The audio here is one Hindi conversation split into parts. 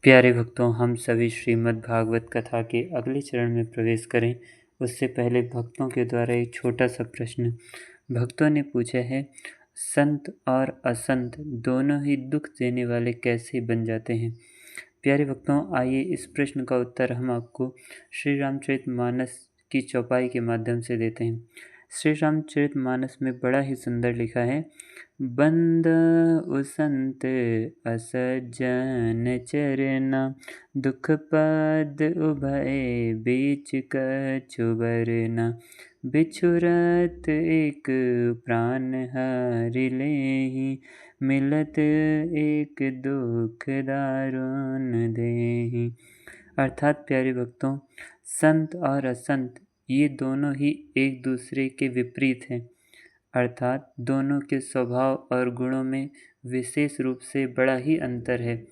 प्यारे भक्तों, हम सभी श्रीमद् भागवत कथा के अगले चरण में प्रवेश करें उससे पहले भक्तों के द्वारा एक छोटा सा प्रश्न भक्तों ने पूछा है, संत और असंत दोनों ही दुख देने वाले कैसे बन जाते हैं। प्यारे भक्तों, आइए इस प्रश्न का उत्तर हम आपको श्री रामचरितमानस की चौपाई के माध्यम से देते हैं। श्री रामचरितमानस में बड़ा ही सुंदर लिखा है, बंद उसंत असज्जन चरना दुख पद उभय बीच कछु बरना बिछुरत एक प्राण हरि लेहि मिलत एक दुख दारुण देहि। अर्थात प्यारे भक्तों, संत और असंत ये दोनों ही एक दूसरे के विपरीत हैं, अर्थात दोनों के स्वभाव और गुणों में विशेष रूप से बड़ा ही अंतर है।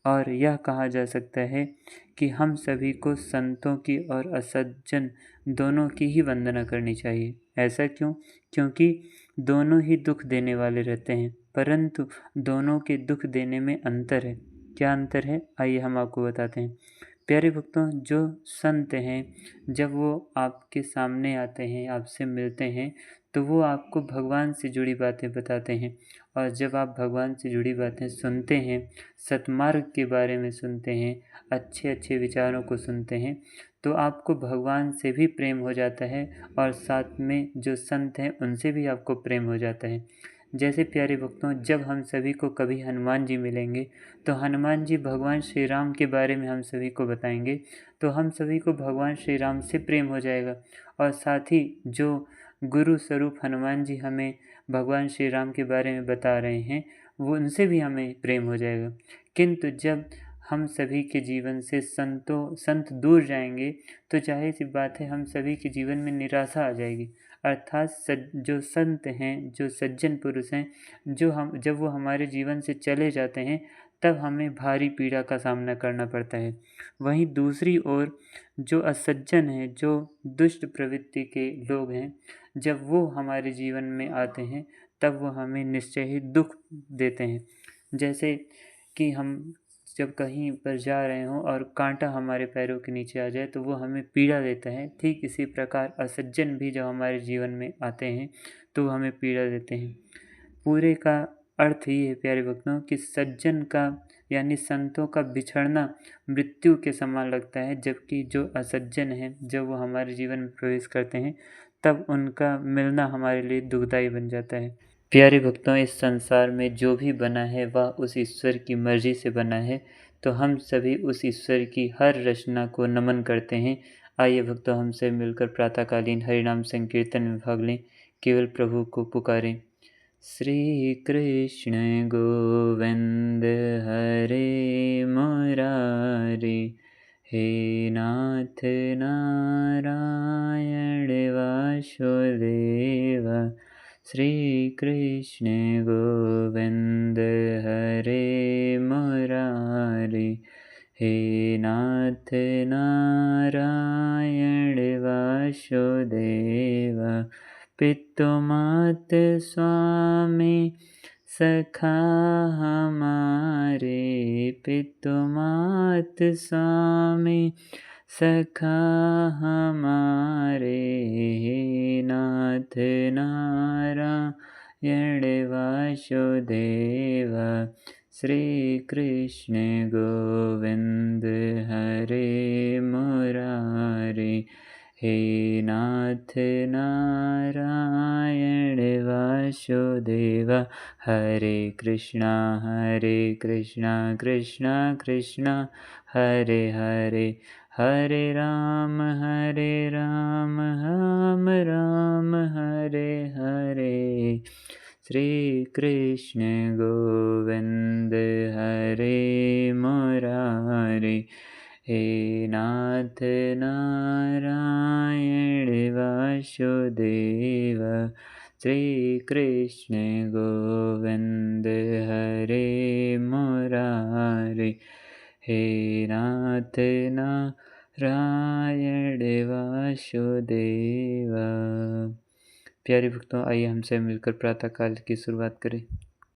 और यह कहा जा सकता है कि हम सभी को संतों की और असज्जन दोनों की ही वंदना करनी चाहिए। ऐसा क्यों? क्योंकि दोनों ही दुख देने वाले रहते हैं, परंतु दोनों के दुख देने में अंतर है। क्या अंतर है, आइए हम आपको बताते हैं। प्यारे भक्तों, जो संत हैं जब वो आपके सामने आते हैं, आपसे मिलते हैं, तो वो आपको भगवान से जुड़ी बातें बताते हैं। और जब आप भगवान से जुड़ी बातें सुनते हैं, सतमार्ग के बारे में सुनते हैं, अच्छे अच्छे विचारों को सुनते हैं, तो आपको भगवान से भी प्रेम हो जाता है और साथ में जो संत हैं उनसे भी आपको प्रेम हो जाता है। जैसे प्यारे भक्तों, जब हम सभी को कभी हनुमान जी मिलेंगे तो हनुमान जी भगवान श्री राम के बारे में हम सभी को बताएंगे, तो हम सभी को भगवान श्री राम से प्रेम हो जाएगा। और साथ ही जो गुरु स्वरूप हनुमान जी हमें भगवान श्री राम के बारे में बता रहे हैं, वो उनसे भी हमें प्रेम हो जाएगा। किंतु जब हम सभी के जीवन से संत दूर जाएंगे तो जाहिर सी बात है हम सभी के जीवन में निराशा आ जाएगी। अर्थात जो संत हैं, जो सज्जन पुरुष हैं, जब वो हमारे जीवन से चले जाते हैं तब हमें भारी पीड़ा का सामना करना पड़ता है। वहीं दूसरी ओर जो असज्जन हैं, जो दुष्ट प्रवृत्ति के लोग हैं, जब वो हमारे जीवन में आते हैं तब वो हमें निश्चय ही दुख देते हैं। जैसे कि हम जब कहीं पर जा रहे हों और कांटा हमारे पैरों के नीचे आ जाए तो वो हमें पीड़ा देता है, ठीक इसी प्रकार असज्जन भी जब हमारे जीवन में आते हैं तो वो हमें पीड़ा देते हैं। पूरे का अर्थ ये है प्यारे भक्तों कि सज्जन का यानी संतों का बिछड़ना मृत्यु के समान लगता है, जबकि जो असज्जन हैं जब वो हमारे जीवन में प्रवेश करते हैं तब उनका मिलना हमारे लिए दुखदाई बन जाता है। प्यारे भक्तों, इस संसार में जो भी बना है वह उस ईश्वर की मर्जी से बना है, तो हम सभी उस ईश्वर की हर रचना को नमन करते हैं। आइए भक्तों, हमसे मिलकर प्रातःकालीन हरिनाम संकीर्तन में भाग लें, केवल प्रभु को पुकारें। श्री कृष्ण गोविंद हरे मुरारी, हे नाथ नारायण वासुदेव। श्री कृष्ण गोविंद हरे मुरारी, हे नाथ नारायण वासुदेव। पितुमात स्वामी सखा हमारे, पितुमात स्वामी सखा हमारे, हे नाथ नारायण वासुदेव। श्री कृष्ण गोविंद हरे मुरारी, हे नाथ नारायण वासुदेव। हरे कृष्णा कृष्णा कृष्णा हरे हरे, हरे राम राम राम हरे हरे। श्री कृष्ण गोविंद हरे मुरारी, हे नाथ नारायण वासुदेव। श्री कृष्ण गोविंद हरे मुरारी, हे नाथ नारायण वासुदेव। प्यारे भक्तों, आइए हमसे मिलकर प्रातःकाल की शुरुआत करें।